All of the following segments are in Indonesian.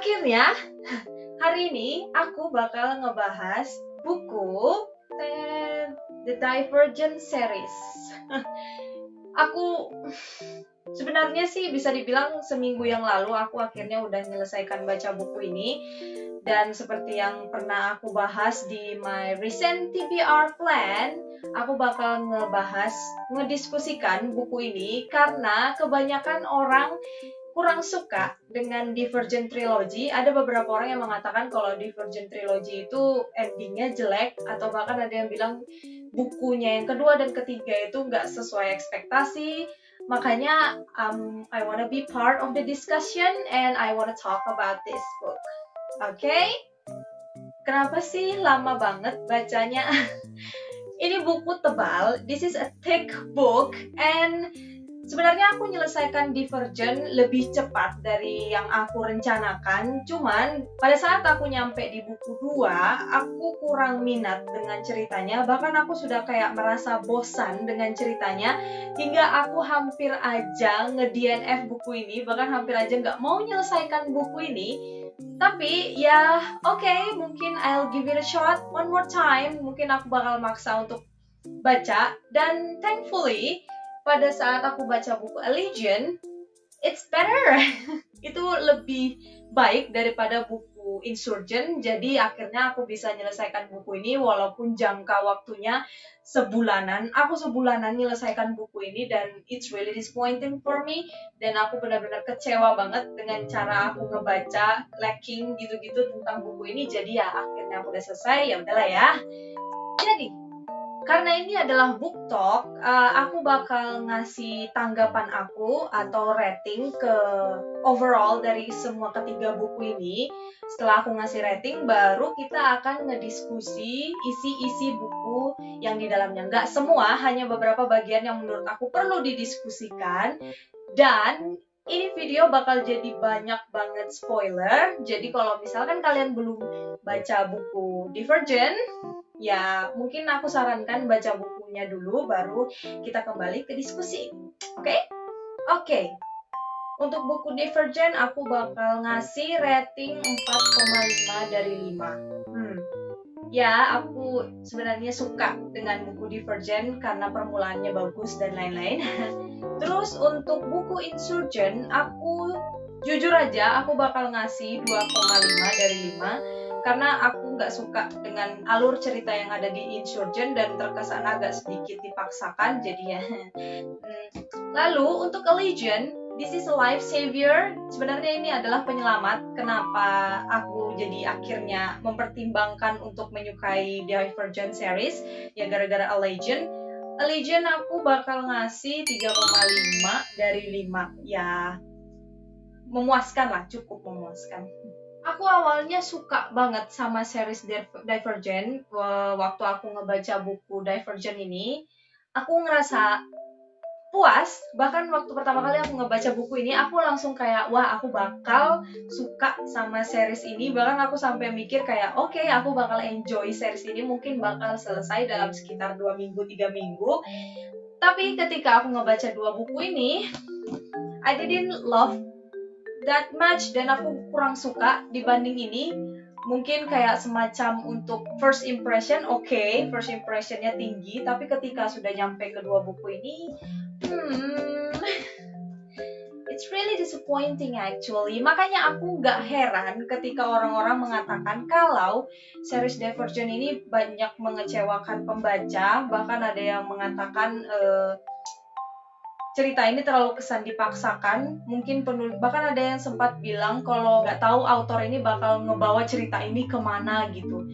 Akhirnya, hari ini aku bakal ngebahas buku The Divergent Series. Aku sebenarnya sih bisa dibilang seminggu yang lalu aku akhirnya udah menyelesaikan baca buku ini. Dan seperti yang pernah aku bahas di my recent TBR plan, aku bakal ngediskusikan buku ini karena kebanyakan orang kurang suka dengan Divergent Trilogy. Ada beberapa orang yang mengatakan kalau Divergent Trilogy itu endingnya jelek, atau bahkan ada yang bilang bukunya yang kedua dan ketiga itu nggak sesuai ekspektasi. Makanya I wanna be part of the discussion and I wanna talk about this book. Okay? Kenapa sih lama banget bacanya? Ini buku tebal. This is a thick book and sebenarnya aku menyelesaikan Divergent lebih cepat dari yang aku rencanakan. Cuman pada saat aku nyampe di buku 2, aku kurang minat dengan ceritanya. Bahkan aku sudah kayak merasa bosan dengan ceritanya, hingga aku hampir aja nge-DNF buku ini. Bahkan hampir aja nggak mau menyelesaikan buku ini. Tapi ya oke, mungkin I'll give it a shot one more time. Mungkin aku bakal maksa untuk baca. Dan thankfully pada saat aku baca buku Allegiant, it's better. Itu lebih baik daripada buku Insurgent. Jadi akhirnya aku bisa menyelesaikan buku ini walaupun jangka waktunya sebulanan. Aku sebulanan menyelesaikan buku ini dan it's really disappointing for me. Dan aku benar-benar kecewa banget dengan cara aku ngebaca, lacking gitu-gitu tentang buku ini. Jadi ya akhirnya aku udah selesai, ya udahlah ya. Jadi karena ini adalah book talk, aku bakal ngasih tanggapan aku atau rating ke overall dari semua ketiga buku ini. Setelah aku ngasih rating, baru kita akan ngediskusi isi-isi buku yang di dalamnya. Nggak semua, hanya beberapa bagian yang menurut aku perlu didiskusikan. Dan ini video bakal jadi banyak banget spoiler. Jadi kalau misalkan kalian belum baca buku Divergent, ya mungkin aku sarankan baca bukunya dulu baru kita kembali ke diskusi. Oke. Untuk buku Divergent aku bakal ngasih rating 4,5 dari 5. Ya, aku sebenarnya suka dengan buku Divergent karena permulaannya bagus dan lain-lain. Terus untuk buku Insurgent, aku jujur aja aku bakal ngasih 2,5 dari 5 karena aku nggak suka dengan alur cerita yang ada di Insurgent dan terkesan agak sedikit dipaksakan jadinya. Lalu untuk Allegiant, this is a life savior. Sebenarnya ini adalah penyelamat. Kenapa aku jadi akhirnya mempertimbangkan untuk menyukai Divergent series? Ya gara-gara Allegiant. Allegiant aku bakal ngasih 3,5 dari 5. Ya memuaskan lah, cukup memuaskan. Aku awalnya suka banget sama series Divergent. Waktu aku ngebaca buku Divergent ini, aku ngerasa puas. Bahkan waktu pertama kali aku ngebaca buku ini, aku langsung kayak, wah aku bakal suka sama series ini. Bahkan aku sampai mikir kayak, oke, aku bakal enjoy series ini. Mungkin bakal selesai dalam sekitar 2 minggu, 3 minggu. Tapi ketika aku ngebaca 2 buku ini, I didn't love that much dan aku kurang suka dibanding ini. Mungkin kayak semacam untuk first impression, first impressionnya tinggi, tapi ketika sudah nyampe kedua buku ini, it's really disappointing actually. Makanya aku nggak heran ketika orang-orang mengatakan kalau series Divergent ini banyak mengecewakan pembaca. Bahkan ada yang mengatakan cerita ini terlalu kesan dipaksakan. Mungkin penulis, bahkan ada yang sempat bilang kalau nggak tahu autor ini bakal ngebawa cerita ini kemana gitu.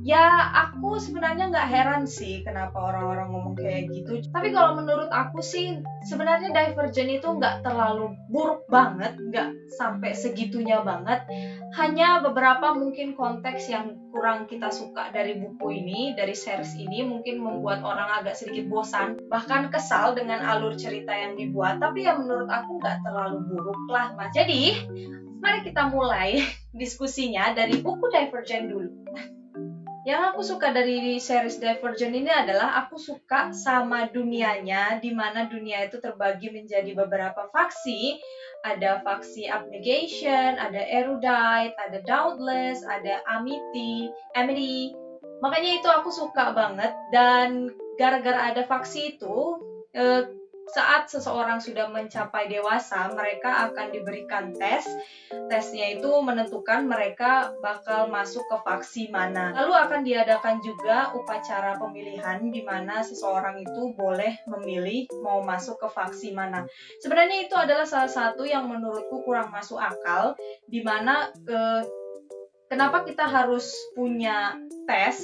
Ya aku sebenarnya nggak heran sih kenapa orang-orang ngomong kayak gitu. Tapi kalau menurut aku sih sebenarnya Divergent itu nggak terlalu buruk banget, nggak sampai segitunya banget. Hanya beberapa mungkin konteks yang kurang kita suka dari buku ini, dari series ini, mungkin membuat orang agak sedikit bosan, bahkan kesal dengan alur cerita yang dibuat. Tapi ya menurut aku nggak terlalu buruk lah, Mas. Jadi mari kita mulai diskusinya dari buku Divergent dulu. Yang aku suka dari series Divergent ini adalah aku suka sama dunianya, di mana dunia itu terbagi menjadi beberapa faksi. Ada faksi Abnegation, ada Erudite, ada Doubtless, ada Amity. Makanya itu aku suka banget, dan gara-gara ada faksi itu, saat seseorang sudah mencapai dewasa, mereka akan diberikan tes. Tesnya itu menentukan mereka bakal masuk ke faksi mana. Lalu akan diadakan juga upacara pemilihan di mana seseorang itu boleh memilih mau masuk ke faksi mana. Sebenarnya itu adalah salah satu yang menurutku kurang masuk akal, di mana kenapa kita harus punya tes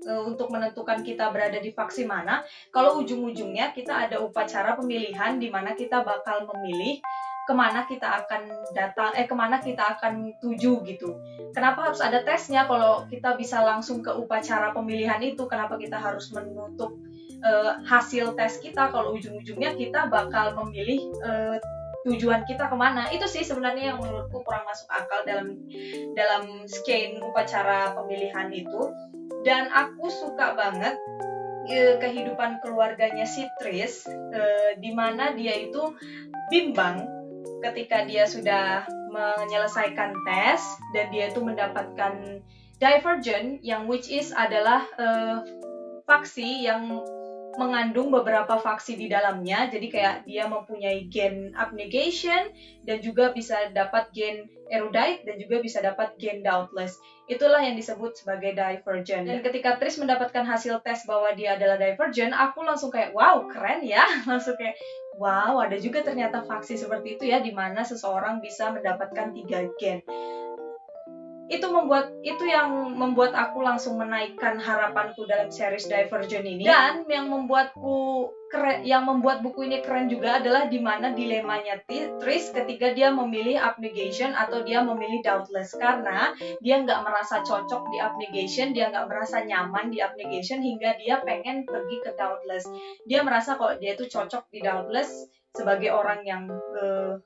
untuk menentukan kita berada di faksi mana, kalau ujung-ujungnya kita ada upacara pemilihan di mana kita bakal memilih kemana kita akan datang, kemana kita akan tuju gitu. Kenapa harus ada tesnya kalau kita bisa langsung ke upacara pemilihan itu? Kenapa kita harus menutup hasil tes kita kalau ujung-ujungnya kita bakal memilih tujuan kita kemana? Itu sih sebenarnya yang menurutku kurang masuk akal dalam skema upacara pemilihan itu. Dan aku suka banget kehidupan keluarganya si Tris, di mana dia itu bimbang ketika dia sudah menyelesaikan tes dan dia itu mendapatkan Divergent, yang which is adalah faksi yang mengandung beberapa faksi di dalamnya. Jadi kayak dia mempunyai gen Abnegation dan juga bisa dapat gen Erudite dan juga bisa dapat gen Doubtless. Itulah yang disebut sebagai Divergent. Dan ketika Tris mendapatkan hasil tes bahwa dia adalah Divergent, aku langsung kayak wow, keren ya. Langsung kayak wow, ada juga ternyata faksi seperti itu ya, di mana seseorang bisa mendapatkan 3 gen. Itu yang membuat aku langsung menaikkan harapanku dalam series Divergent ini. Dan yang membuat buku ini keren juga adalah di mana dilemanya Tris ketika dia memilih Abnegation atau dia memilih Doubtless, karena dia nggak merasa cocok di Abnegation, dia nggak merasa nyaman di Abnegation hingga dia pengen pergi ke Doubtless. Dia merasa kalau dia itu cocok di Doubtless sebagai orang yang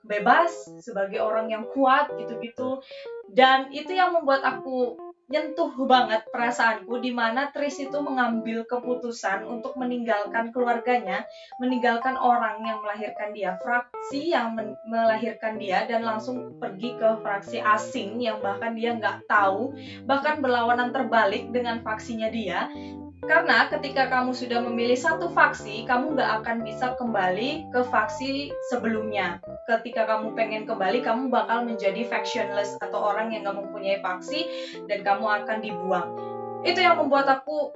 bebas, sebagai orang yang kuat gitu-gitu. Dan itu yang membuat aku nyentuh banget perasaanku, di mana Tris itu mengambil keputusan untuk meninggalkan keluarganya, meninggalkan orang yang melahirkan dia, fraksi yang melahirkan dia, dan langsung pergi ke fraksi asing yang bahkan dia nggak tahu, bahkan berlawanan terbalik dengan faksinya dia. Karena ketika kamu sudah memilih satu faksi, kamu nggak akan bisa kembali ke faksi sebelumnya. Ketika kamu pengen kembali, kamu bakal menjadi factionless atau orang yang nggak mempunyai faksi dan kamu akan dibuang. Itu yang membuat aku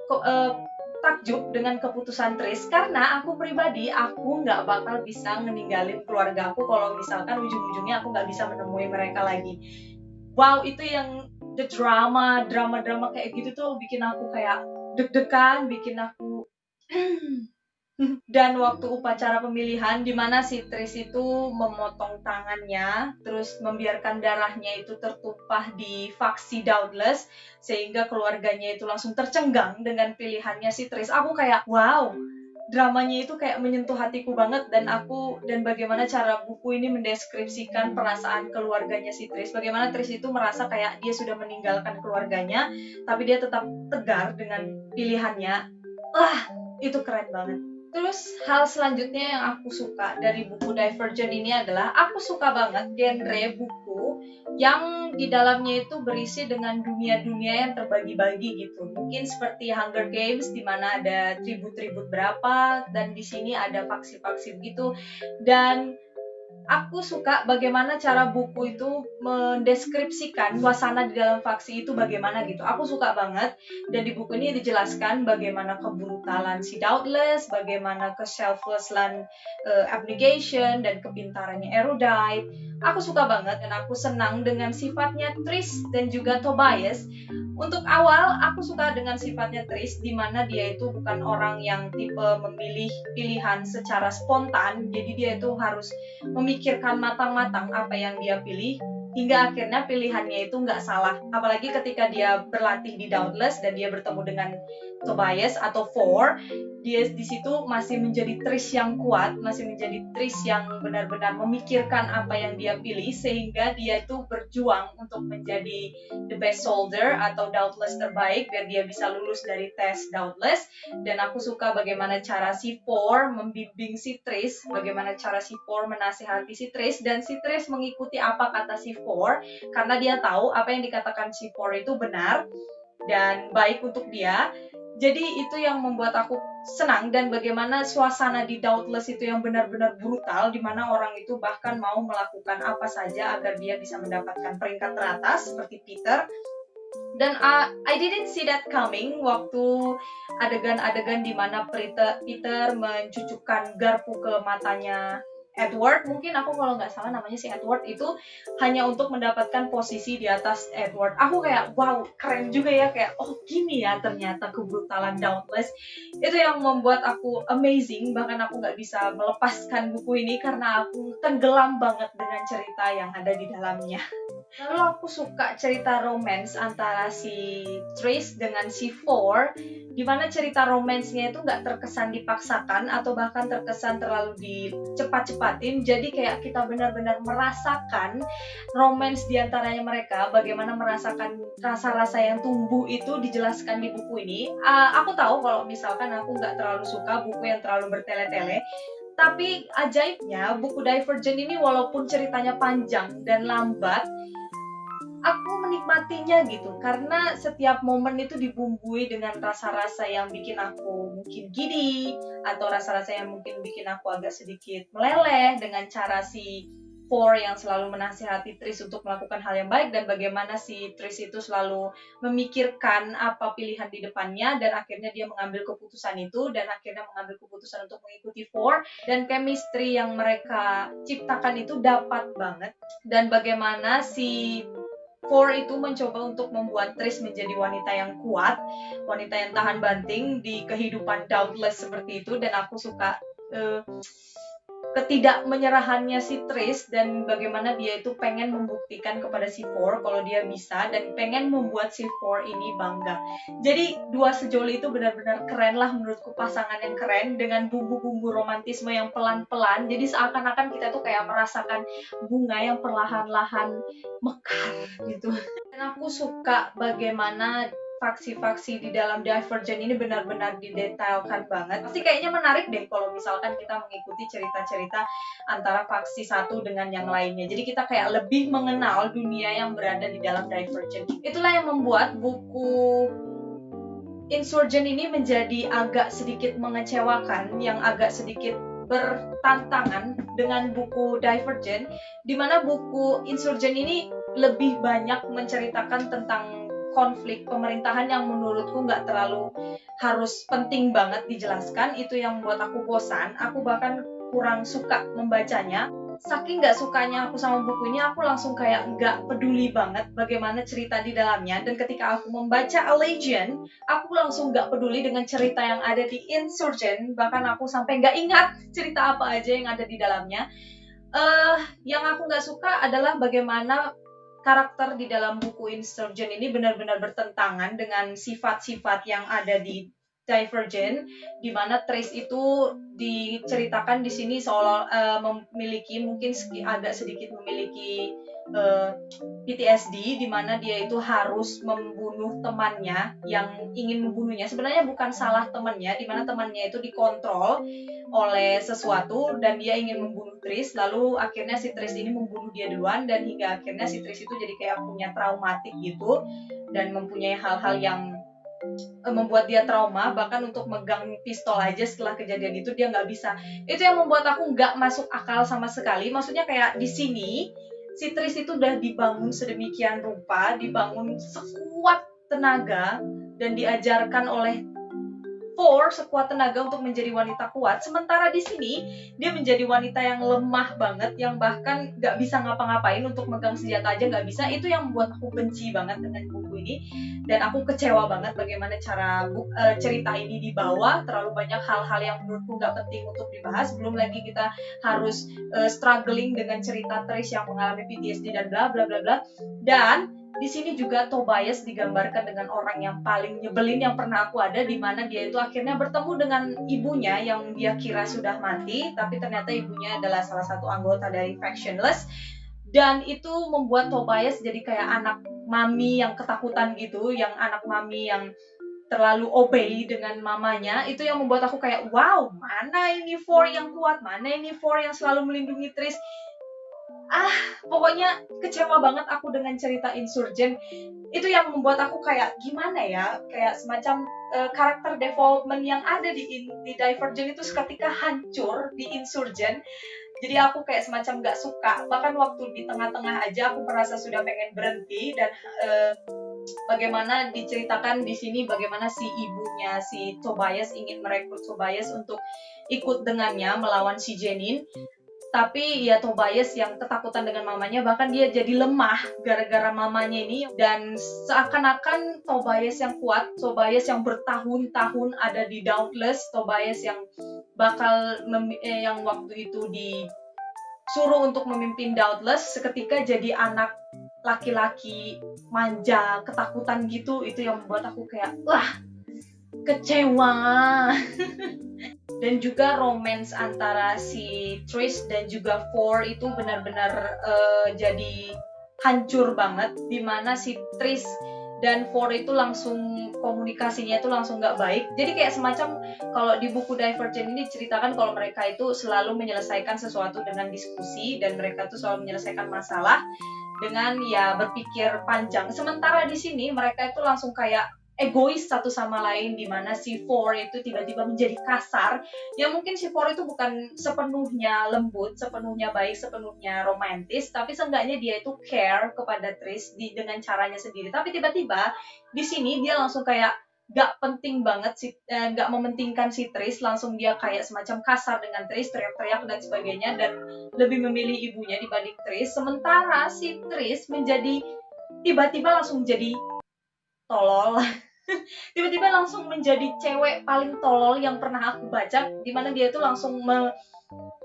takjub dengan keputusan Tris, karena aku pribadi, aku nggak bakal bisa ngeninggalin keluarga aku kalau misalkan ujung-ujungnya aku nggak bisa menemui mereka lagi. Wow, itu yang the drama kayak gitu tuh bikin aku kayak deg-degan, bikin aku dan waktu upacara pemilihan di mana si Tris itu memotong tangannya, terus membiarkan darahnya itu tertumpah di faksi Doubtless, sehingga keluarganya itu langsung tercenggang dengan pilihannya si Tris. Aku kayak wow, dramanya itu kayak menyentuh hatiku banget, dan bagaimana cara buku ini mendeskripsikan perasaan keluarganya si Tris. Bagaimana Tris itu merasa kayak dia sudah meninggalkan keluarganya, tapi dia tetap tegar dengan pilihannya. Itu keren banget. Terus hal selanjutnya yang aku suka dari buku Divergent ini adalah aku suka banget genre buku yang di dalamnya itu berisi dengan dunia-dunia yang terbagi-bagi gitu. Mungkin seperti Hunger Games di mana ada tribut-tribut berapa, dan di sini ada faksi-faksi begitu. Dan aku suka bagaimana cara buku itu mendeskripsikan suasana di dalam faksi itu bagaimana gitu. Aku suka banget, dan di buku ini dijelaskan bagaimana kebrutalan si Doubtless, bagaimana ke-selfless-lan Abnegation, dan kepintarannya Erudite. Aku suka banget, dan aku senang dengan sifatnya Tris dan juga Tobias. Untuk awal, aku suka dengan sifatnya Tris, di mana dia itu bukan orang yang tipe memilih pilihan secara spontan, jadi dia itu harus memikirkan matang-matang apa yang dia pilih. hingga akhirnya pilihannya itu nggak salah. Apalagi ketika dia berlatih di Dauntless dan dia bertemu dengan Tobias atau Four, dia di situ masih menjadi Trish yang kuat, masih menjadi Trish yang benar-benar memikirkan apa yang dia pilih, sehingga dia itu berjuang untuk menjadi the best soldier atau Dauntless terbaik biar dia bisa lulus dari tes Dauntless. Dan aku suka bagaimana cara si Four membimbing si Trish, bagaimana cara si Four menasihati si Trish, dan si Trish mengikuti apa kata si Four karena dia tahu apa yang dikatakan si Four itu benar dan baik untuk dia. Jadi itu yang membuat aku senang, dan bagaimana suasana di Dauntless itu yang benar-benar brutal, di mana orang itu bahkan mau melakukan apa saja agar dia bisa mendapatkan peringkat teratas seperti Peter. Dan I didn't see that coming waktu adegan-adegan di mana Peter mencucukkan garpu ke matanya Edward. Mungkin aku kalau nggak salah namanya si Edward itu, hanya untuk mendapatkan posisi di atas Edward. Aku kayak wow, keren juga ya, kayak oh gini ya ternyata kebrutalan Dauntless. Itu yang membuat aku amazing, bahkan aku nggak bisa melepaskan buku ini karena aku tenggelam banget dengan cerita yang ada di dalamnya. Lalu aku suka cerita romance antara si Trish dengan si Four, di mana cerita romansnya itu nggak terkesan dipaksakan atau bahkan terkesan terlalu dicepat-cepatin. Jadi kayak kita benar-benar merasakan romance di antaranya mereka, bagaimana merasakan rasa-rasa yang tumbuh itu dijelaskan di buku ini. Aku tahu kalau misalkan aku nggak terlalu suka buku yang terlalu bertele-tele, tapi ajaibnya buku Divergent ini walaupun ceritanya panjang dan lambat, aku menikmatinya gitu, karena setiap momen itu dibumbui dengan rasa-rasa yang bikin aku mungkin giddy, atau rasa-rasa yang mungkin bikin aku agak sedikit meleleh dengan cara si Four yang selalu menasihati Trish untuk melakukan hal yang baik, dan bagaimana si Trish itu selalu memikirkan apa pilihan di depannya, dan akhirnya dia mengambil keputusan itu, dan akhirnya mengambil keputusan untuk mengikuti Four, dan chemistry yang mereka ciptakan itu dapat banget. Dan bagaimana si Four itu mencoba untuk membuat Trish menjadi wanita yang kuat, wanita yang tahan banting di kehidupan Dauntless seperti itu. Dan aku suka ketidakmenyerahannya si Trish, dan bagaimana dia itu pengen membuktikan kepada si Four kalau dia bisa, dan pengen membuat si Four ini bangga. Jadi dua sejoli itu benar-benar keren lah menurutku, pasangan yang keren dengan bumbu-bumbu romantisme yang pelan-pelan. Jadi seakan-akan kita tuh kayak merasakan bunga yang perlahan-lahan mekar gitu. Dan aku suka bagaimana faksi-faksi di dalam Divergent ini benar-benar didetailkan banget. Pasti kayaknya menarik deh kalau misalkan kita mengikuti cerita-cerita antara faksi satu dengan yang lainnya. Jadi kita kayak lebih mengenal dunia yang berada di dalam Divergent. Itulah yang membuat buku Insurgent ini menjadi agak sedikit mengecewakan, yang agak sedikit bertantangan dengan buku Divergent, di mana buku Insurgent ini lebih banyak menceritakan tentang konflik pemerintahan yang menurutku nggak terlalu harus penting banget dijelaskan. Itu yang membuat aku bosan. Aku bahkan kurang suka membacanya. Saking nggak sukanya aku sama buku ini, aku langsung kayak nggak peduli banget bagaimana cerita di dalamnya. Dan ketika aku membaca A Legion, aku langsung nggak peduli dengan cerita yang ada di Insurgent. Bahkan aku sampai nggak ingat cerita apa aja yang ada di dalamnya. Yang aku nggak suka adalah bagaimana karakter di dalam buku Insurgent ini benar-benar bertentangan dengan sifat-sifat yang ada di Divergent, di mana Trish itu diceritakan di sini seolah memiliki, mungkin agak sedikit memiliki PTSD, di mana dia itu harus membunuh temannya yang ingin membunuhnya. Sebenarnya bukan salah temannya, di mana temannya itu dikontrol oleh sesuatu dan dia ingin membunuh Trish, lalu akhirnya si Trish ini membunuh dia duluan, dan hingga akhirnya si Trish itu jadi kayak punya traumatik gitu, dan mempunyai hal-hal yang membuat dia trauma. Bahkan untuk megang pistol aja setelah kejadian itu dia nggak bisa. Itu yang membuat aku nggak masuk akal sama sekali. Maksudnya kayak di sini si Trish itu udah dibangun sedemikian rupa, dibangun sekuat tenaga, dan diajarkan oleh sekuat tenaga untuk menjadi wanita kuat, sementara di sini dia menjadi wanita yang lemah banget, yang bahkan nggak bisa ngapa-ngapain, untuk megang senjata aja nggak bisa. Itu yang membuat aku benci banget dengan buku ini, dan aku kecewa banget bagaimana cara cerita ini dibawa. Terlalu banyak hal-hal yang menurutku nggak penting untuk dibahas, belum lagi kita harus struggling dengan cerita Trish yang mengalami PTSD dan bla bla bla bla. Dan di sini juga Tobias digambarkan dengan orang yang paling nyebelin yang pernah aku ada, di mana dia itu akhirnya bertemu dengan ibunya yang dia kira sudah mati, tapi ternyata ibunya adalah salah satu anggota dari Factionless, dan itu membuat Tobias jadi kayak anak mami yang ketakutan gitu, yang anak mami yang terlalu obey dengan mamanya. Itu yang membuat aku kayak, wow, mana ini yang kuat, mana ini yang selalu melindungi Trish. Pokoknya kecewa banget aku dengan cerita Insurgent. Itu yang membuat aku kayak gimana ya, kayak semacam karakter development yang ada di Divergent itu seketika hancur di Insurgent. Jadi aku kayak semacam gak suka, bahkan waktu di tengah-tengah aja aku merasa sudah pengen berhenti. Dan bagaimana diceritakan di sini bagaimana si ibunya si Tobias ingin merekrut Tobias untuk ikut dengannya melawan si Jenin. Tapi ya Tobias yang ketakutan dengan mamanya, bahkan dia jadi lemah gara-gara mamanya ini. Dan seakan-akan Tobias yang kuat, Tobias yang bertahun-tahun ada di Dauntless, Tobias yang bakal yang waktu itu disuruh untuk memimpin Dauntless, seketika jadi anak laki-laki manja, ketakutan gitu. Itu yang membuat aku kayak kecewa. Dan juga romance antara si Trish dan juga Four itu benar-benar jadi hancur banget, dimana si Trish dan Four itu langsung komunikasinya itu langsung nggak baik. Jadi kayak semacam kalau di buku Divergent ini diceritakan kalau mereka itu selalu menyelesaikan sesuatu dengan diskusi, dan mereka tuh selalu menyelesaikan masalah dengan ya berpikir panjang. Sementara di sini mereka itu langsung kayak egois satu sama lain, di mana si Four itu tiba-tiba menjadi kasar. Ya mungkin si Four itu bukan sepenuhnya lembut, sepenuhnya baik, sepenuhnya romantis, tapi seenggaknya dia itu care kepada Trish dengan caranya sendiri. Tapi tiba-tiba di sini dia langsung kayak gak penting banget, gak mementingkan si Trish, langsung dia kayak semacam kasar dengan Trish, teriak-teriak dan sebagainya, dan lebih memilih ibunya dibanding Trish. Sementara si Trish menjadi tiba-tiba langsung jadi tolol. Tiba-tiba langsung menjadi cewek paling tolol yang pernah aku baca, dimana dia itu langsung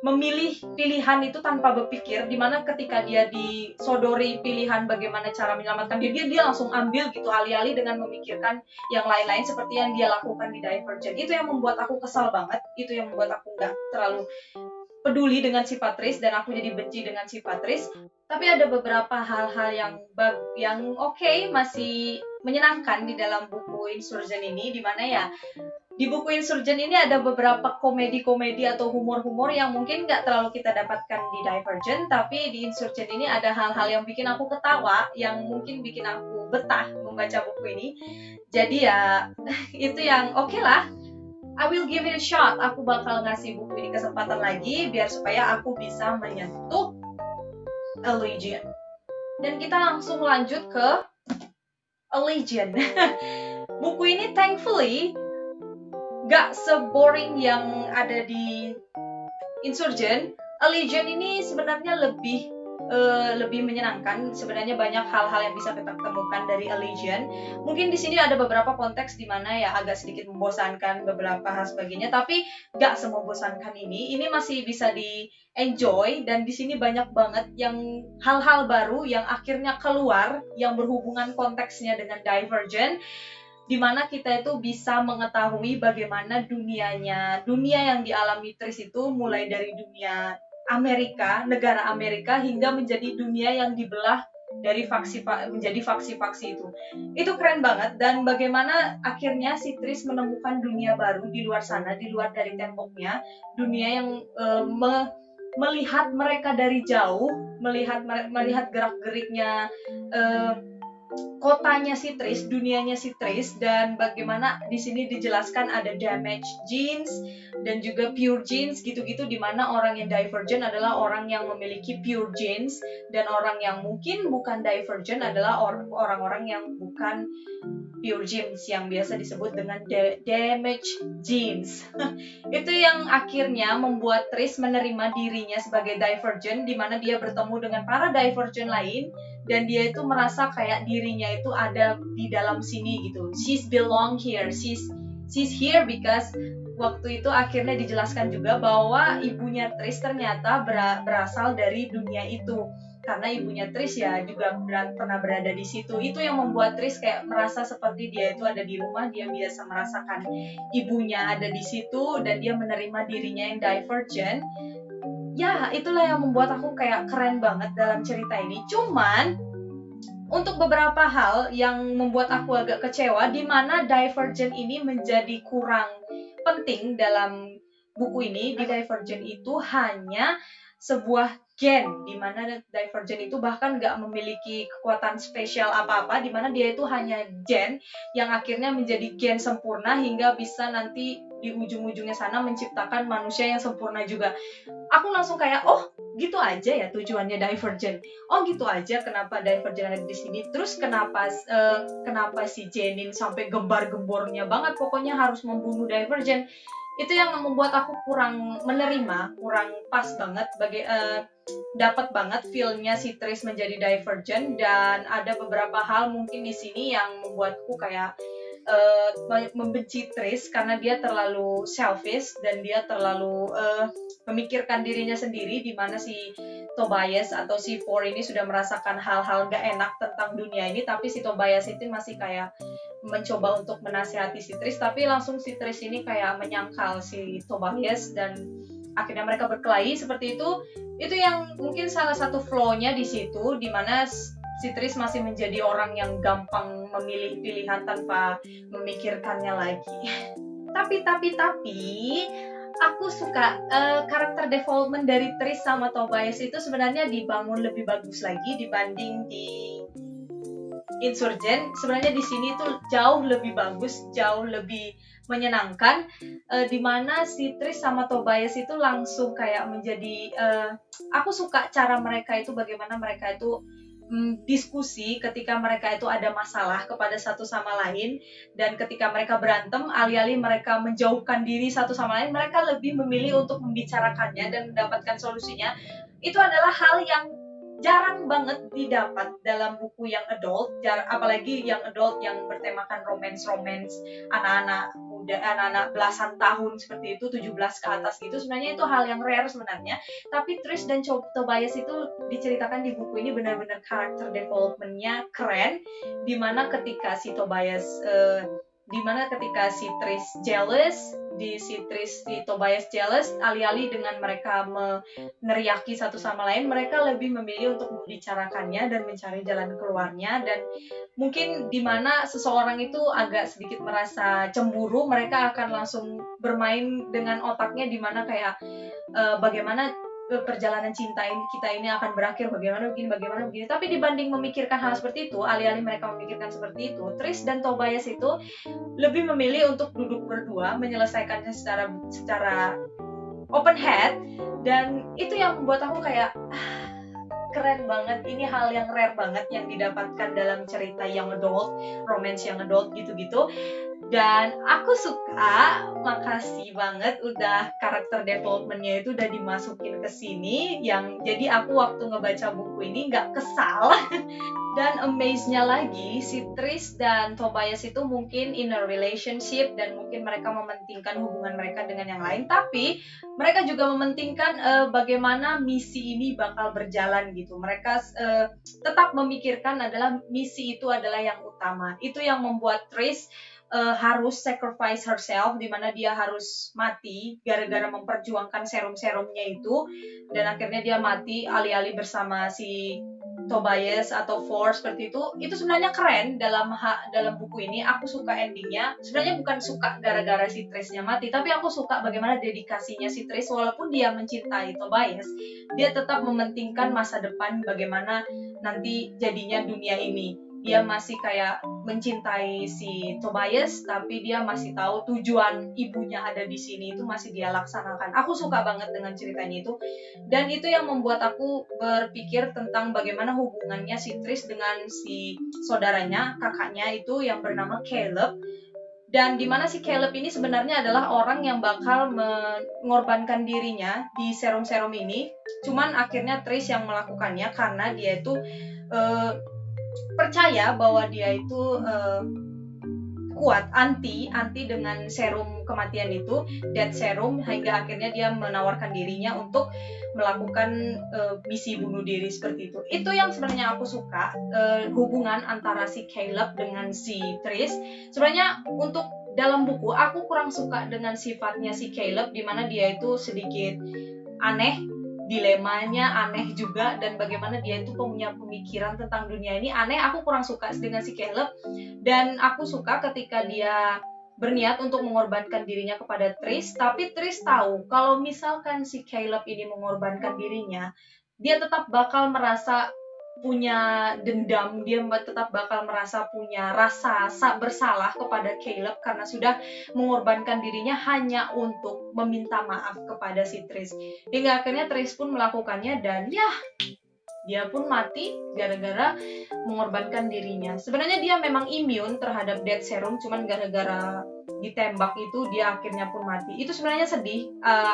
memilih pilihan itu tanpa berpikir, dimana ketika dia disodori pilihan bagaimana cara menyelamatkan dia langsung ambil gitu, alih-alih dengan memikirkan yang lain-lain seperti yang dia lakukan di Divergent. Itu yang membuat aku kesal banget, itu yang membuat aku gak terlalu peduli dengan sifat Trish, dan aku jadi benci dengan sifat Trish. Tapi ada beberapa hal-hal yang oke, masih menyenangkan di dalam buku Insurgent ini, dimana ya di buku Insurgent ini ada beberapa komedi-komedi atau humor-humor yang mungkin nggak terlalu kita dapatkan di Divergent, tapi di Insurgent ini ada hal-hal yang bikin aku ketawa, yang mungkin bikin aku betah membaca buku ini. Jadi ya itu yang oke lah. I will give it a shot. Aku bakal ngasih buku ini kesempatan lagi biar supaya aku bisa menyentuh Allegiant. Dan kita langsung lanjut ke Allegiant. Buku ini thankfully gak seboring yang ada di Insurgent. Allegiant ini sebenarnya lebih menyenangkan. Sebenarnya banyak hal-hal yang bisa kita temukan dari Allegiant. Mungkin di sini ada beberapa konteks di mana ya agak sedikit membosankan beberapa hal sebagainya, tapi gak semembosankan ini. Ini masih bisa di enjoy, dan di sini banyak banget yang hal-hal baru yang akhirnya keluar yang berhubungan konteksnya dengan Divergent, di mana kita itu bisa mengetahui bagaimana dunia yang dialami Trish itu mulai dari dunia negara Amerika, hingga menjadi dunia yang dibelah dari menjadi faksi-faksi itu. Itu keren banget. Dan bagaimana akhirnya si Trish menemukan dunia baru di luar sana, di luar dari temboknya, dunia yang melihat mereka dari jauh, melihat gerak-geriknya kotanya si Trish, dunianya si Trish, dan bagaimana di sini dijelaskan ada damaged genes dan juga pure genes gitu-gitu, di mana orang yang Divergent adalah orang yang memiliki pure genes, dan orang yang mungkin bukan Divergent adalah orang-orang yang bukan pure genes yang biasa disebut dengan damaged genes. Itu yang akhirnya membuat Trish menerima dirinya sebagai Divergent, di mana dia bertemu dengan para Divergent lain dan dia itu merasa kayak dirinya itu ada di dalam sini gitu. She's belong here. She's here because waktu itu akhirnya dijelaskan juga bahwa ibunya Trish ternyata berasal dari dunia itu. Karena ibunya Trish ya juga pernah berada di situ. Itu yang membuat Trish kayak merasa seperti dia itu ada di rumah, dia biasa merasakan ibunya ada di situ dan dia menerima dirinya yang Divergent. Ya, itulah yang membuat aku kayak keren banget dalam cerita ini. Cuman untuk beberapa hal yang membuat aku agak kecewa, di mana Divergent ini menjadi kurang penting dalam buku ini. Di Divergent itu hanya sebuah gen, di mana Divergent itu bahkan nggak memiliki kekuatan spesial apa-apa, di mana dia itu hanya gen yang akhirnya menjadi gen sempurna hingga bisa nanti di ujung-ujungnya sana menciptakan manusia yang sempurna juga. Aku langsung kayak, oh gitu aja ya tujuannya Divergent. Oh gitu aja kenapa Divergent ada di sini. Terus kenapa si Jenin sampai gembar-gembornya banget pokoknya harus membunuh Divergent. Itu yang membuat aku kurang menerima, kurang pas banget dapat banget feel-nya si Trish menjadi Divergent, dan ada beberapa hal mungkin di sini yang membuatku kayak membenci Trish karena dia terlalu selfish dan dia terlalu memikirkan dirinya sendiri, di mana si Tobias atau si Four ini sudah merasakan hal-hal gak enak tentang dunia ini, tapi si Tobias itu masih kayak mencoba untuk menasihati si Trish, tapi langsung si Trish ini kayak menyangkal si Tobias dan akhirnya mereka berkelahi seperti itu. Itu yang mungkin salah satu flow-nya di situ, di mana si Trish masih menjadi orang yang gampang memilih pilihan tanpa memikirkannya lagi. Tapi aku suka karakter development dari Trish sama Tobias itu sebenarnya dibangun lebih bagus lagi dibanding di Insurgent. Sebenarnya di sini tuh jauh lebih bagus, jauh lebih menyenangkan, di mana si Trish sama Tobias itu langsung kayak menjadi aku suka cara mereka itu, bagaimana mereka itu diskusi ketika mereka itu ada masalah kepada satu sama lain, dan ketika mereka berantem, alih-alih mereka menjauhkan diri satu sama lain, mereka lebih memilih untuk membicarakannya dan mendapatkan solusinya. Itu adalah hal yang jarang banget didapat dalam buku yang adult, apalagi yang adult yang bertemakan romance anak-anak muda, anak-anak belasan tahun seperti itu, 17 ke atas gitu. Sebenarnya itu hal yang rare sebenarnya, tapi Trish dan Tobias itu diceritakan di buku ini benar-benar karakter development-nya keren, dimana ketika si si Trish jealous, si Tobias jealous, alih-alih dengan mereka meneriaki satu sama lain, mereka lebih memilih untuk membicarakannya dan mencari jalan keluarnya. Dan mungkin dimana seseorang itu agak sedikit merasa cemburu, mereka akan langsung bermain dengan otaknya, dimana kayak bagaimana perjalanan cinta kita ini akan berakhir, bagaimana begini. Tapi dibanding memikirkan hal seperti itu, alih-alih mereka memikirkan seperti itu, Trish dan Tobias itu lebih memilih untuk duduk berdua menyelesaikannya secara open head. Dan itu yang membuat aku kayak keren banget. Ini hal yang rare banget yang didapatkan dalam cerita yang adult, romance yang adult gitu-gitu. Dan aku suka, makasih banget udah karakter development-nya itu udah dimasukin ke sini, yang jadi aku waktu ngebaca buku ini nggak kesal. Dan amaze-nya lagi, si Trish dan Tobias itu mungkin in a relationship dan mungkin mereka mementingkan hubungan mereka dengan yang lain, tapi mereka juga mementingkan bagaimana misi ini bakal berjalan gitu. Mereka tetap memikirkan adalah misi itu adalah yang utama. Itu yang membuat Trish harus sacrifice herself, di mana dia harus mati gara-gara memperjuangkan serum-serumnya itu, dan akhirnya dia mati alih-alih bersama si Tobias atau Four seperti itu. Itu sebenarnya keren dalam buku ini. Aku suka endingnya. Sebenarnya bukan suka gara-gara si Trishnya mati, tapi aku suka bagaimana dedikasinya si Trish. Walaupun dia mencintai Tobias, dia tetap mementingkan masa depan, bagaimana nanti jadinya dunia ini. dia masih kayak mencintai si Tobias, tapi dia masih tahu tujuan ibunya ada di sini itu masih dia laksanakan. Aku suka banget dengan ceritanya itu, dan itu yang membuat aku berpikir tentang bagaimana hubungannya si Tris dengan si saudaranya, kakaknya itu yang bernama Caleb. Dan dimana si Caleb ini sebenarnya adalah orang yang bakal mengorbankan dirinya di serum-serum ini. Cuman akhirnya Tris yang melakukannya karena dia itu percaya bahwa dia itu kuat, anti dengan serum kematian itu, death serum, hingga akhirnya dia menawarkan dirinya untuk melakukan misi bunuh diri seperti itu. Itu yang sebenarnya aku suka, hubungan antara si Caleb dengan si Tris. Sebenarnya untuk dalam buku aku kurang suka dengan sifatnya si Caleb, dimana dia itu sedikit aneh, dilemanya aneh juga, dan bagaimana dia itu punya pemikiran tentang dunia ini aneh. Aku kurang suka dengan si Caleb, dan aku suka ketika dia berniat untuk mengorbankan dirinya kepada Tris, tapi Tris tahu kalau misalkan si Caleb ini mengorbankan dirinya, dia tetap bakal merasa punya dendam, dia tetap bakal merasa punya rasa bersalah kepada Caleb karena sudah mengorbankan dirinya hanya untuk meminta maaf kepada si Tris. Hingga akhirnya Tris pun melakukannya, dan ya, dia pun mati gara-gara mengorbankan dirinya. Sebenarnya dia memang imun terhadap death serum, cuman gara-gara ditembak itu dia akhirnya pun mati. Itu sebenarnya sedih.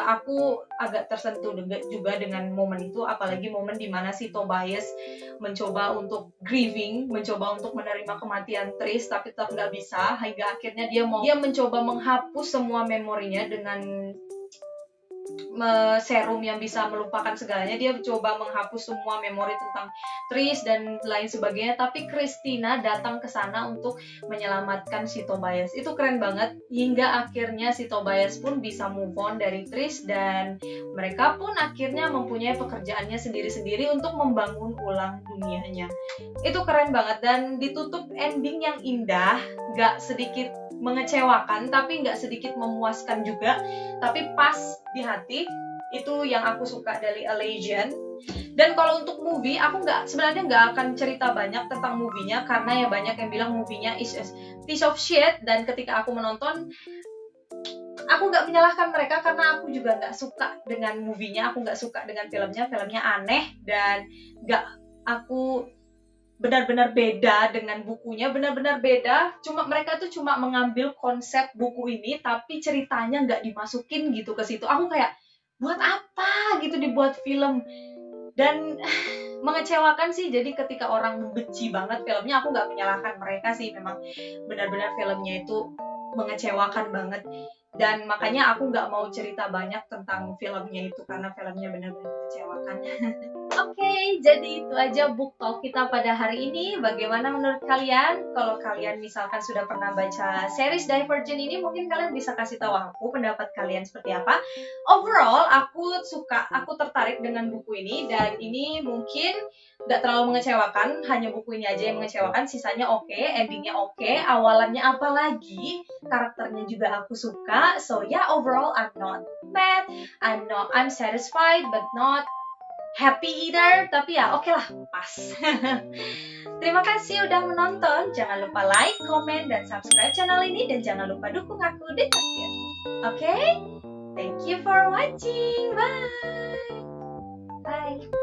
Aku agak tersentuh juga dengan momen itu, apalagi momen dimana si Tobias mencoba untuk grieving, mencoba untuk menerima kematian Tris, tapi tetap nggak bisa. Hingga akhirnya dia mencoba menghapus semua memorinya dengan serum yang bisa melupakan segalanya. Dia coba menghapus semua memori tentang Tris dan lain sebagainya, tapi Christina datang ke sana untuk menyelamatkan si Tobias. Itu keren banget, hingga akhirnya si Tobias pun bisa move on dari Tris, dan mereka pun akhirnya mempunyai pekerjaannya sendiri-sendiri untuk membangun ulang dunianya. Itu keren banget, dan ditutup ending yang indah, gak sedikit mengecewakan tapi nggak sedikit memuaskan juga, tapi pas di hati. Itu yang aku suka dari A Legend. Dan kalau untuk movie, aku sebenarnya nggak akan cerita banyak tentang movie-nya, karena ya banyak yang bilang movie-nya is a piece of shit, dan ketika aku menonton, aku nggak menyalahkan mereka karena aku juga nggak suka dengan movie-nya, aku nggak suka dengan filmnya aneh, dan aku benar-benar beda dengan bukunya, benar-benar beda. Mereka tuh cuma mengambil konsep buku ini, tapi ceritanya nggak dimasukin gitu ke situ. Aku kayak, buat apa gitu dibuat film? Dan mengecewakan sih. Jadi ketika orang membenci banget filmnya, aku nggak menyalahkan mereka sih. Memang benar-benar filmnya itu mengecewakan banget. Dan makanya aku nggak mau cerita banyak tentang filmnya itu, karena filmnya benar-benar mengecewakan. Oke, jadi itu aja book talk kita pada hari ini. Bagaimana menurut kalian? Kalau kalian misalkan sudah pernah baca series Divergent ini, mungkin kalian bisa kasih tahu aku pendapat kalian seperti apa. Overall, aku tertarik dengan buku ini, dan ini mungkin nggak terlalu mengecewakan, hanya buku ini aja yang mengecewakan, sisanya oke, endingnya oke, awalannya apalagi, karakternya juga aku suka. So yeah, overall I'm not mad, I'm satisfied but not happy either, tapi ya oke lah, pas. Terima kasih udah menonton. Jangan lupa like, comment, dan subscribe channel ini, dan jangan lupa dukung aku di terakhir. Oke? Thank you for watching. Bye. Bye.